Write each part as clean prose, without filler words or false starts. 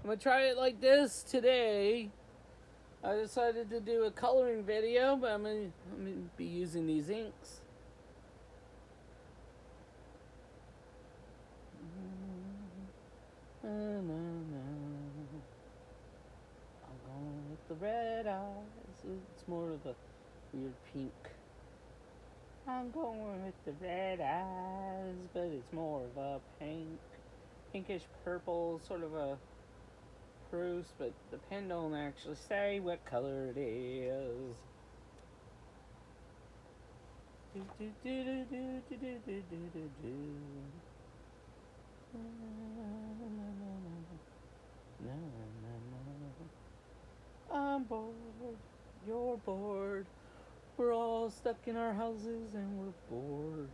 I'm gonna try it like this today. I decided to do a coloring video, but I'm gonna be using these inks. I'm going with the red eyes. It's more of a weird pink. I'm going with the red eyes, but it's more of a pinkish purple, sort of a Proust, but the pen don't actually say what color it is. I'm bored, you're bored. We're all stuck in our houses and we're bored.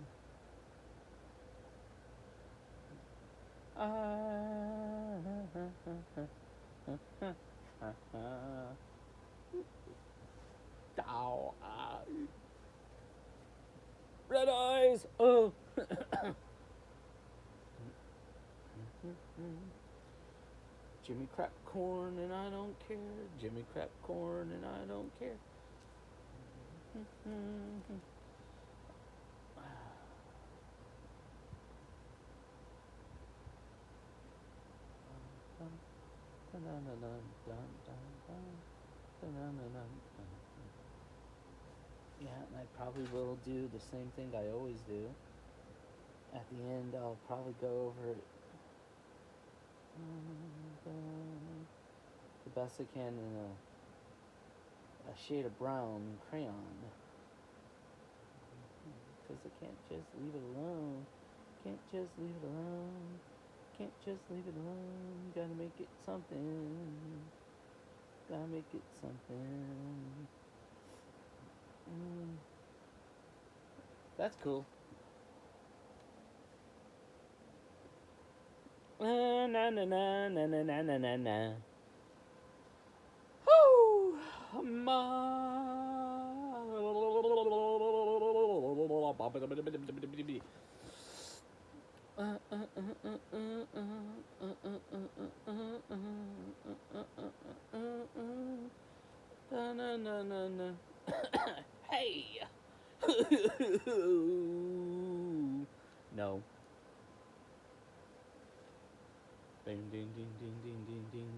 Ow, red eyes. Oh. Jimmy crack corn and I don't care. Jimmy crack corn and I don't care. Yeah, and I probably will do the same thing I always do. At the end, I'll probably go over it the best I can in a shade of brown crayon. Because I can't just leave it alone. Can't just leave it alone. Can't just leave it alone. Gotta make it something. Gotta make it something. That's cool. Na na na na na na na na na. Whoo! Hey! No. Ding ding ding ding ding ding ding.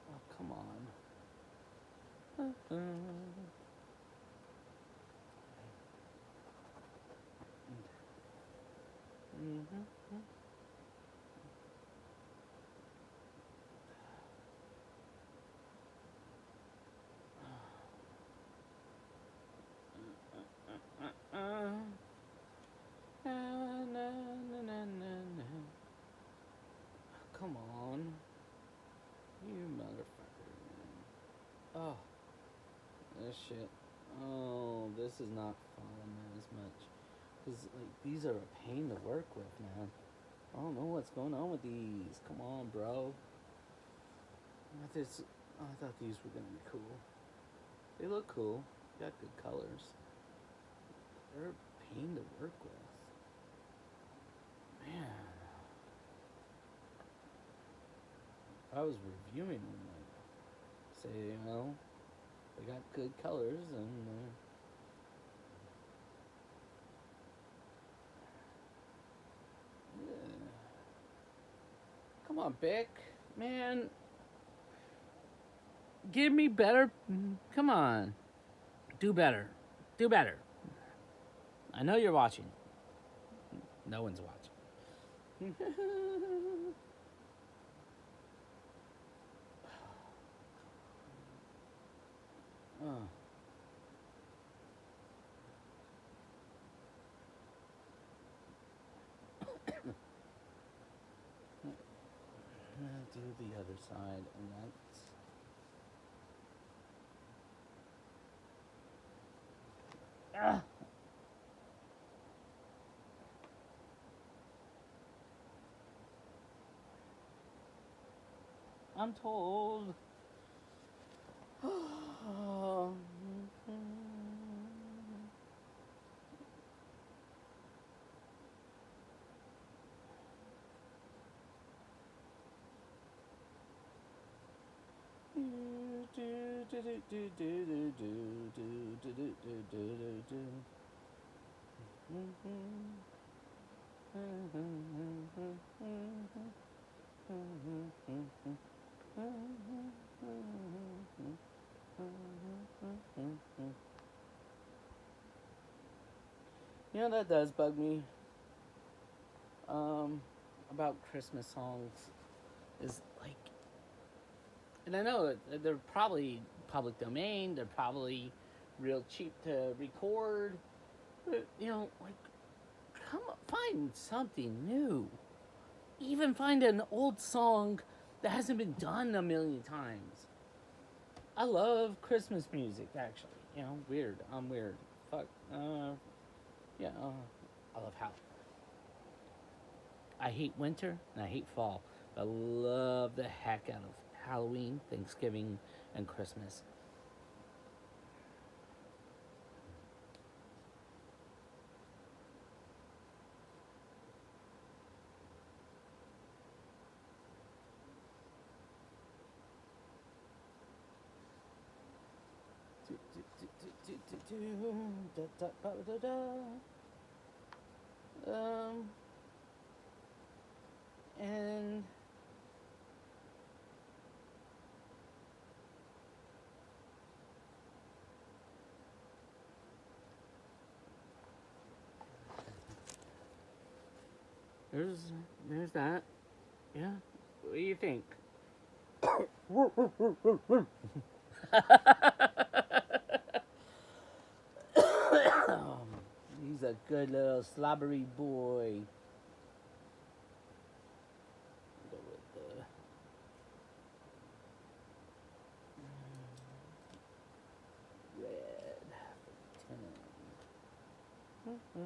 Oh, come on. Come on. You motherfucker. Oh. This shit. Oh, this is not following as much. Because, like, these are a pain to work with, man. I don't know what's going on with these. Come on, bro. I thought these were going to be cool. They look cool. Got good colors. They're a pain to work with. Man. If I was reviewing them, like, say, you know, they got good colors and yeah. Come on, Bic. Man. Give me better. Come on. Do better. Do better. I know you're watching. No one's watching. Oh. Do the other side, and that's. Ah. I'm told. You know, that does bug me about Christmas songs is like, and I know that they're probably public domain, they're probably real cheap to record, but you know, like, come on, find something new. Even find an old song that hasn't been done a million times. I love Christmas music, actually. You know, weird. I'm weird. Fuck. Yeah. I love how. I hate winter and I hate fall. But I love the heck out of Halloween, Thanksgiving, and Christmas. Um, and there's that. Yeah. What do you think? He's a good little slobbery boy. Go with the red for 10.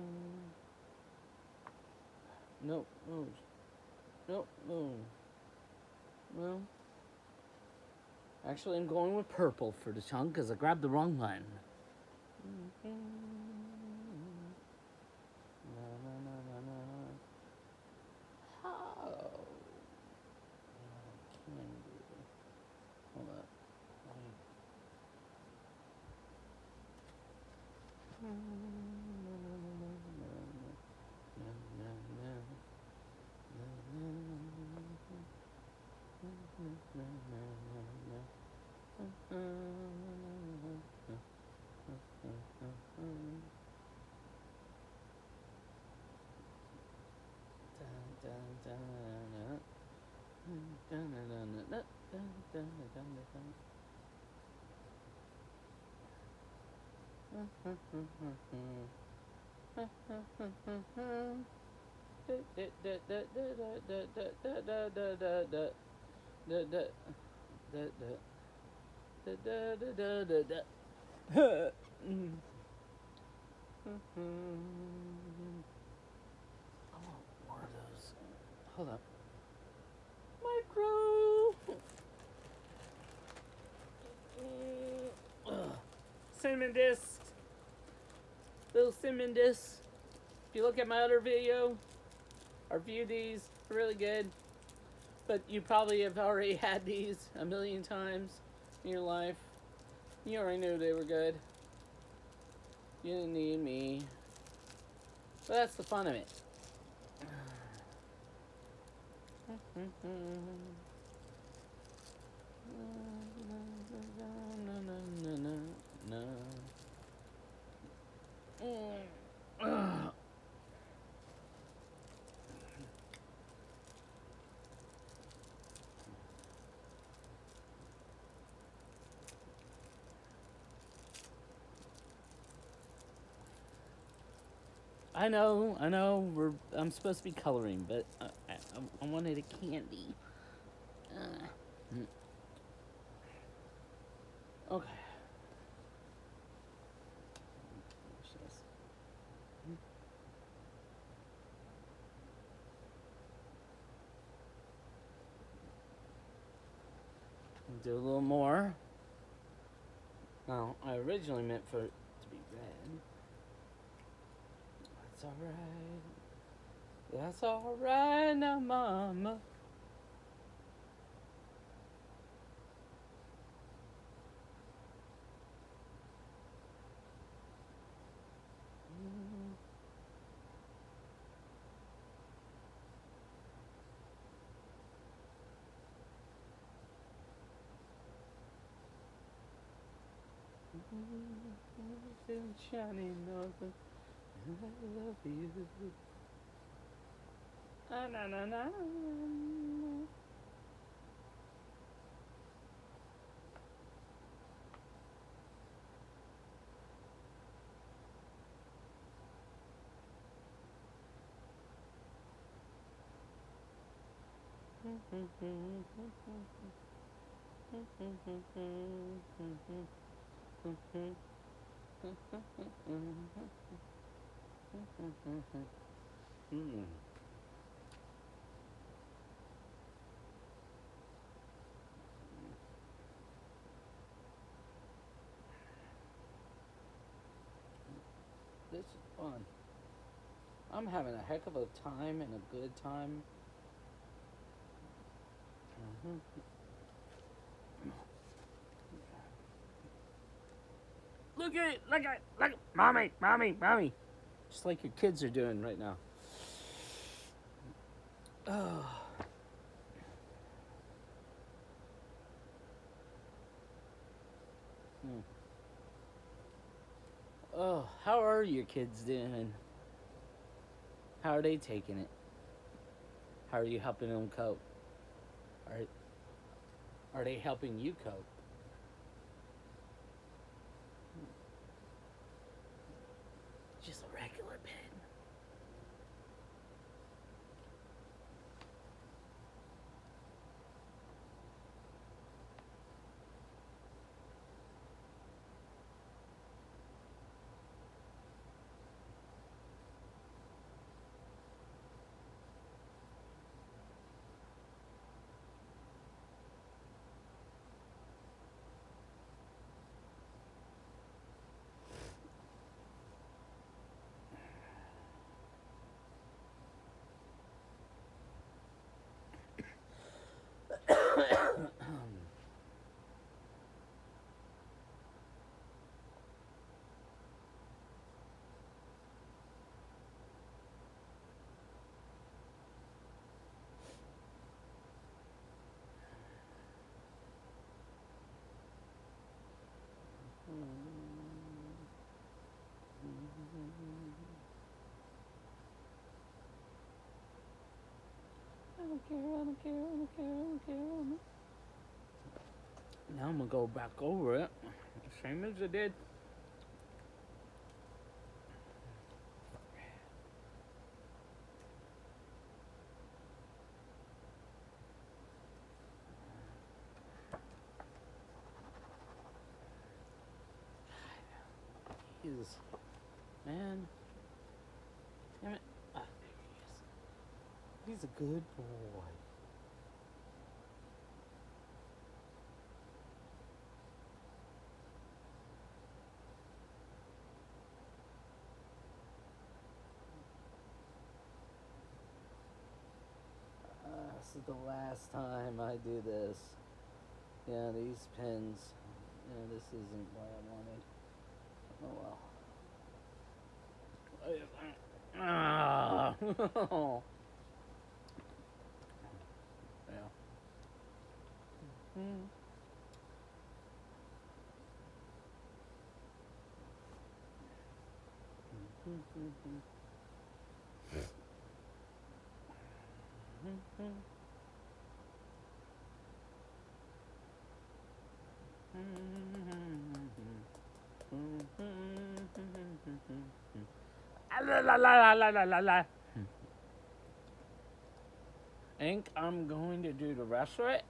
Nope. No. Nope. No. Well, actually, I'm going with purple for the chunk because I grabbed the wrong one. How? Candy. Hold up. I want more of those. Hold up. Micro. Cinnamon discs. Little cinnamon discs. If you look at my other video, or view these, they're really good. But you probably have already had these a million times in your life. You already knew they were good. You didn't need me. But that's the fun of it. I know. I'm supposed to be coloring, but I wanted a candy. Okay. Do a little more. Now, I originally meant for it to be red. That's alright. That's alright now, mama. and shining northern. And I love you. Ah, na, na, na, na. This is fun. I'm having a heck of a time and a good time. Look at it! Look at mommy! Just like your kids are doing right now. Oh. Oh, how are your kids doing? How are they taking it? How are you helping them cope? Are they helping you cope? Just a regular pen. I don't care. Now I'm gonna go back over it, same as I did. Jesus, man, damn it! Ah, there he is. He's a good boy. This is the last time I do this. Yeah, these pens. Yeah, this isn't what I wanted. Oh well. Ah. Yeah. Ink, I'm going to do the rest of it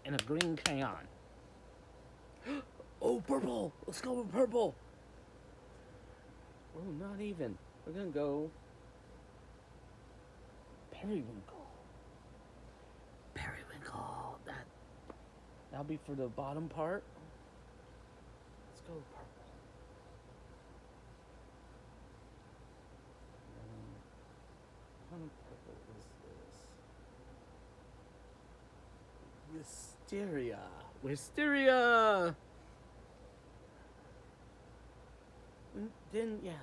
in a green crayon. Oh, purple! Let's go with purple! Oh, not even. We're gonna go periwinkle. Periwinkle. That'll be for the bottom part. Let's go with purple. What kind of purple is this? Wisteria. Wisteria! Then, yeah,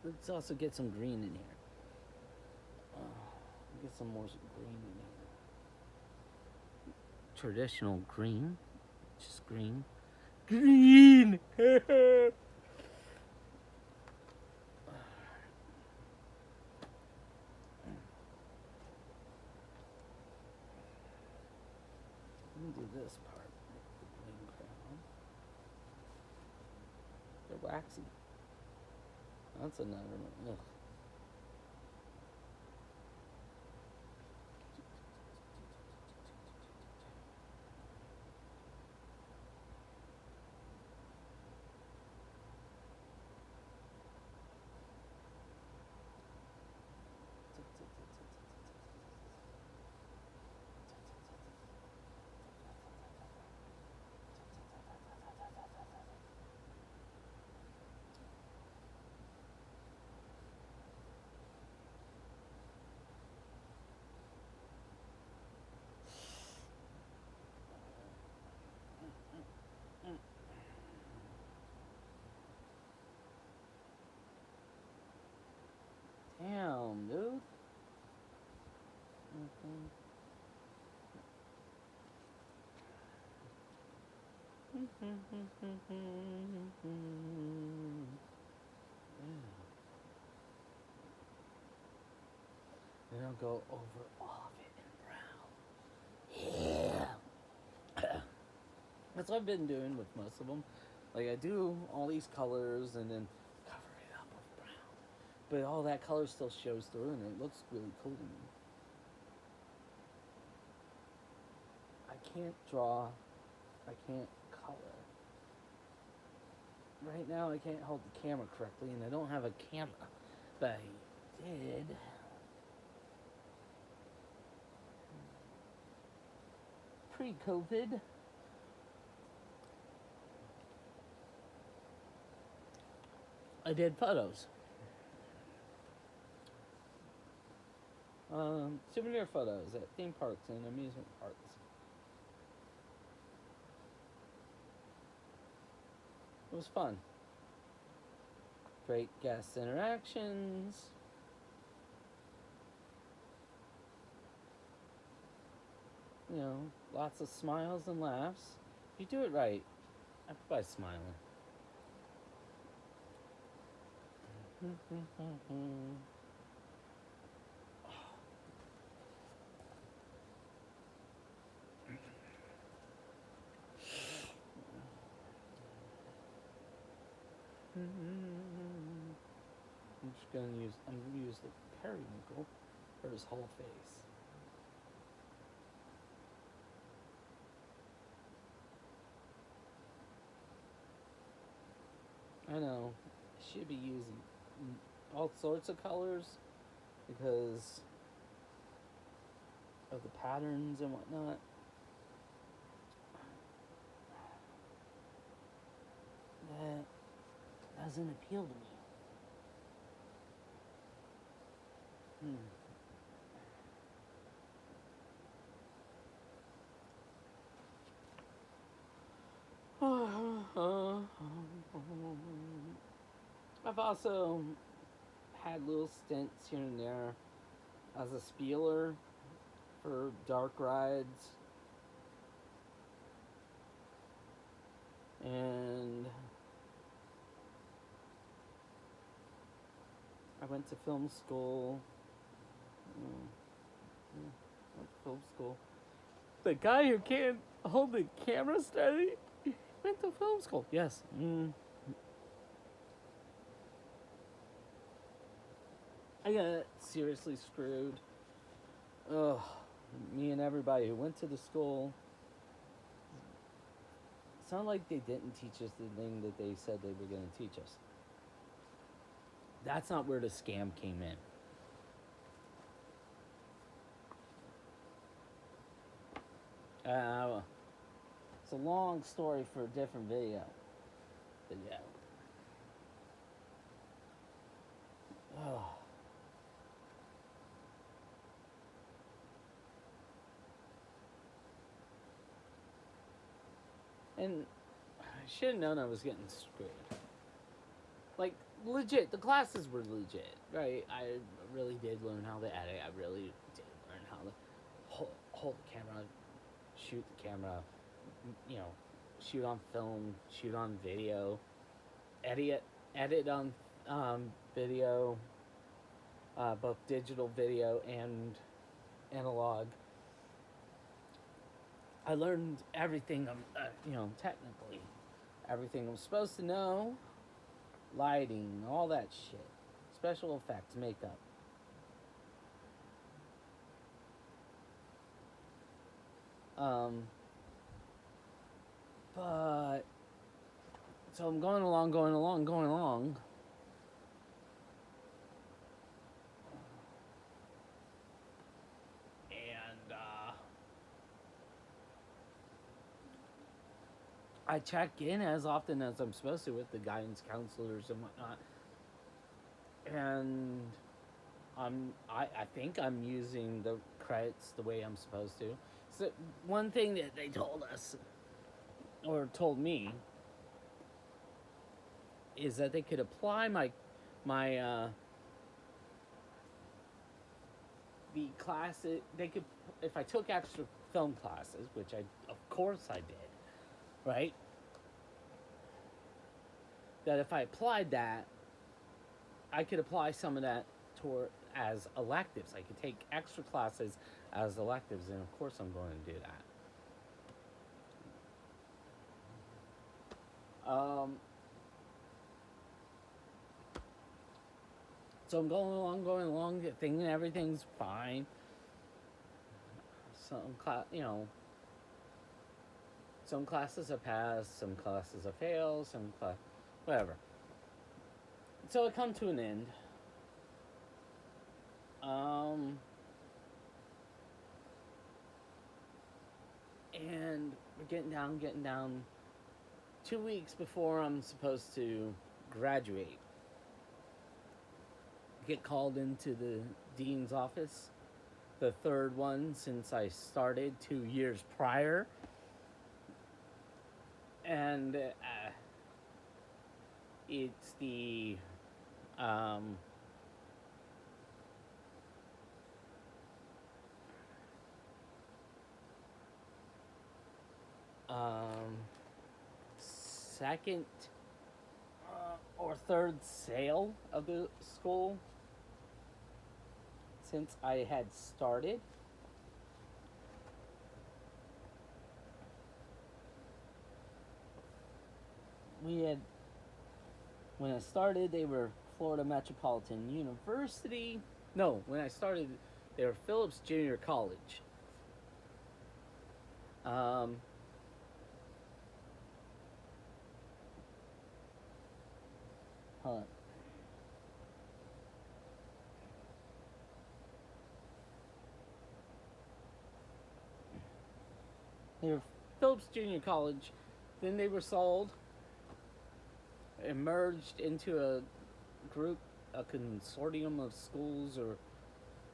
let's also get some green in here. Get some more green in here. Traditional green. Just green. Green! this part, like the bling crown. They're waxy. That's another one. Ugh. Damn, dude. They don't go over all of it in brown. Yeah. That's what I've been doing with most of them. Like I do all these colors and then cover it up with brown, but all that color still shows through and it looks really cool to me. I can't draw. I can't color. Right now I can't hold the camera correctly and I don't have a camera, but I did. Pre-COVID. I did photos. Souvenir photos at theme parks and amusement parks. It was fun. Great guest interactions. You know, lots of smiles and laughs. If you do it right, everybody's smiling. I'm gonna use the periwinkle for his whole face. I know, I should be using all sorts of colors because of the patterns and whatnot. That doesn't appeal to me. I've also had little stints here and there as a spieler for dark rides. And I went to film school. Went to film school. The guy who can't hold the camera steady went to film school. Yes. I got seriously screwed. Ugh. Me and everybody who went to the school. It's not like they didn't teach us the thing that they said they were going to teach us. That's not where the scam came in. It's a long story for a different video. But yeah. Oh. And I should have known I was getting screwed. Like, legit, the classes were legit, right? I really did learn how to edit. I really did learn how to hold the camera, shoot the camera, you know, shoot on film, shoot on video, edit on video, both digital video and analog. I learned everything technically. Everything I'm supposed to know, lighting, all that shit. Special effects, makeup. Um, but so I'm going along, going along, going along. And I check in as often as I'm supposed to with the guidance counselors and whatnot. And I think I'm using the credits the way I'm supposed to. So one thing that they told us or told me is that they could apply my the classes. They could, if I took extra film classes, which I of course I did, right? That if I applied that, I could apply some of that toward as electives. I could take extra classes as electives, and of course I'm going to do that. So I'm going along, thinking everything's fine. Some classes I pass, some classes I fail, whatever. So it come to an end. And we're getting down 2 weeks before I'm supposed to graduate. Get called into the dean's office, the third one since I started 2 years prior. And it's the um, second or third sale of the school since I had started. When I started, they were Florida Metropolitan University. No, when I started, they were Phillips Junior College. Um, hold on. They were Phillips Junior College. Then they were sold and merged into a consortium of schools or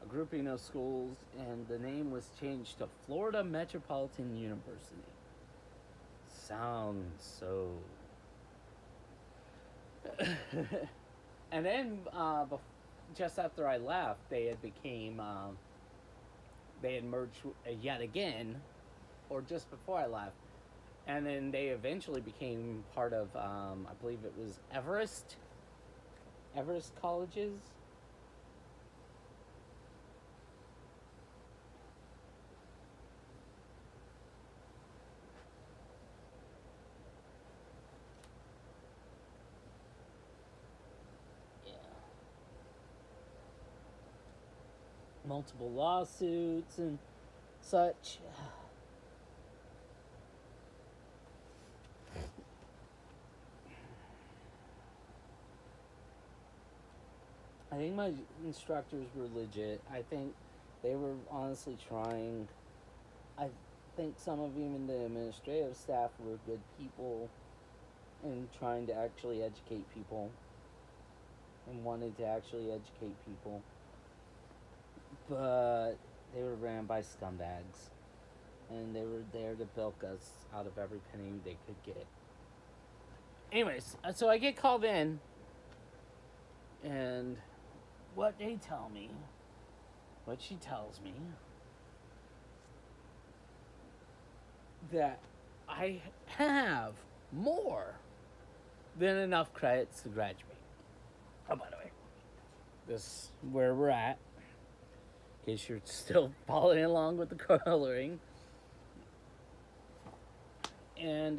a grouping of schools, and the name was changed to Florida Metropolitan University. Sounds so. And then, just after I left, they had merged yet again, or just before I left, and then they eventually became part of, I believe it was Everest Colleges. Yeah. Multiple lawsuits and such. I think my instructors were legit. I think they were honestly trying. I think some of even the administrative staff were good people and trying to actually educate people and wanted to actually educate people. But they were ran by scumbags. And they were there to bilk us out of every penny they could get. Anyways, so I get called in, and what they tell me, what she tells me, that I have more than enough credits to graduate. Oh, by the way, this is where we're at. In case you're still following along with the coloring. And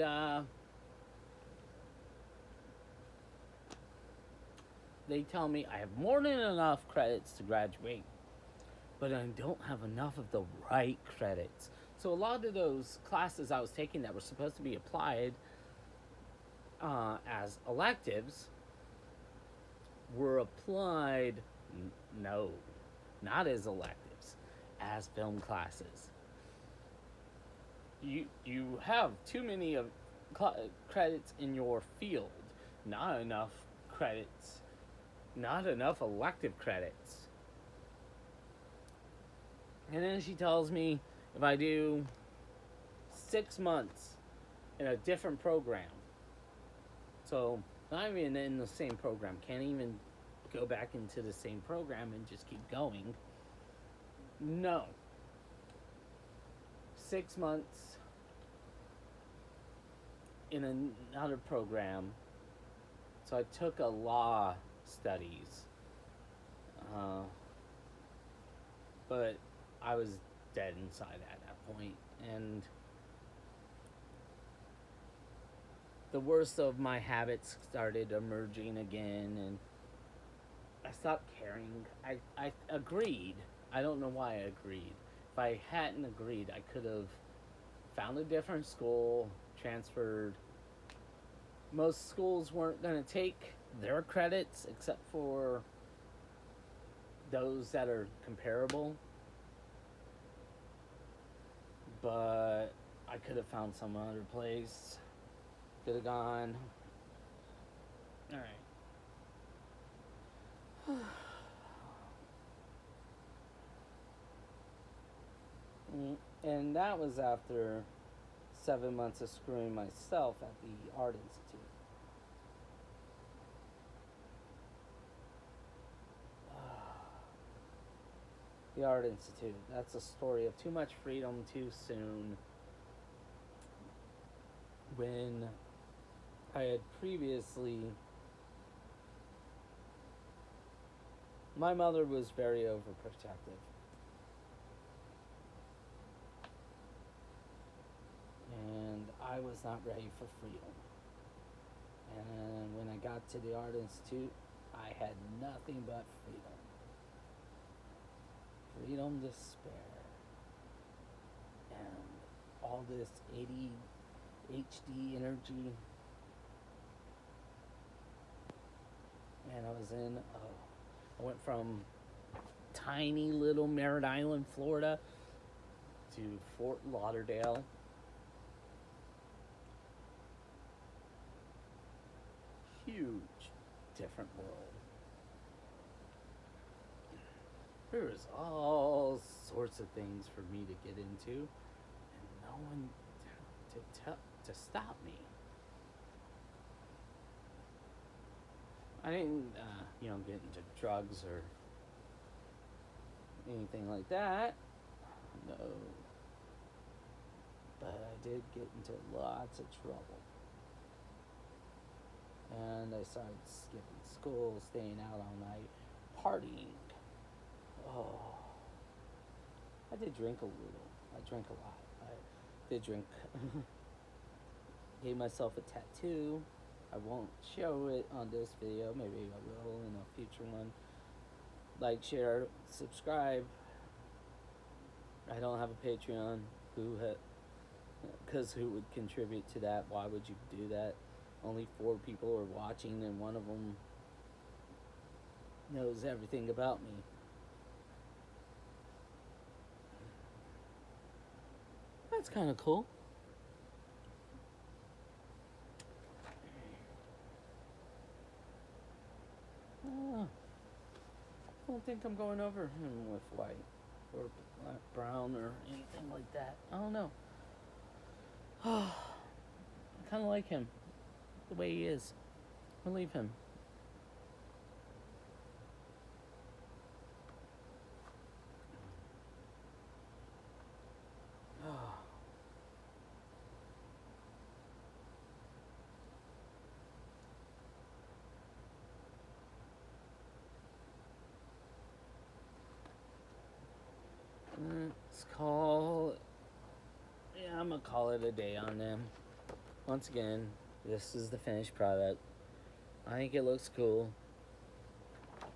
they tell me I have more than enough credits to graduate, but I don't have enough of the right credits. So a lot of those classes I was taking that were supposed to be applied as electives were applied, no, not as electives, as film classes. You have too many of credits in your field, not enough credits, not enough elective credits. And then she tells me if I do 6 months in a different program, so not even in the same program, can't even go back into the same program and just keep going. No. 6 months in another program. So I took a law studies. But I was dead inside at that point, and the worst of my habits started emerging again, and I stopped caring. I agreed. I don't know why I agreed. If I hadn't agreed, I could have found a different school, transferred. Most schools weren't going to take their credits except for those that are comparable. But I could have found some other place. Could have gone. Alright. And that was after 7 months of screwing myself at the Art Institute. The Art Institute. That's a story of too much freedom too soon. When I had previously... My mother was very overprotective. And I was not ready for freedom. And when I got to the Art Institute, I had nothing but freedom. Freedom to spare. And all this ADHD energy. And I went from tiny little Merritt Island, Florida, to Fort Lauderdale. Huge, different world. There was all sorts of things for me to get into, and no one to stop me. I didn't, get into drugs or anything like that. No. But I did get into lots of trouble. And I started skipping school, staying out all night, partying. Oh. I did drink a little. I drank a lot. I did drink. Gave myself a tattoo. I won't show it on this video. Maybe I will in a future one. Like, share, subscribe. I don't have a Patreon. Because who would contribute to that? Why would you do that? Only 4 people are watching, and one of them knows everything about me. That's kind of cool. I don't think I'm going over him with white or black, brown or anything like that. I don't know. I kind of like him the way he is. I'll leave him. Let's call... Yeah, I'm gonna call it a day on them. once again, this is the finished product. I think it looks cool,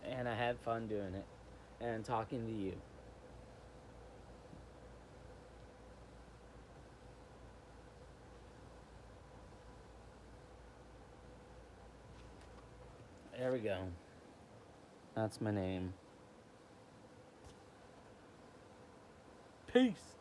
and I had fun doing it and talking to you. There we go. That's my name. Peace.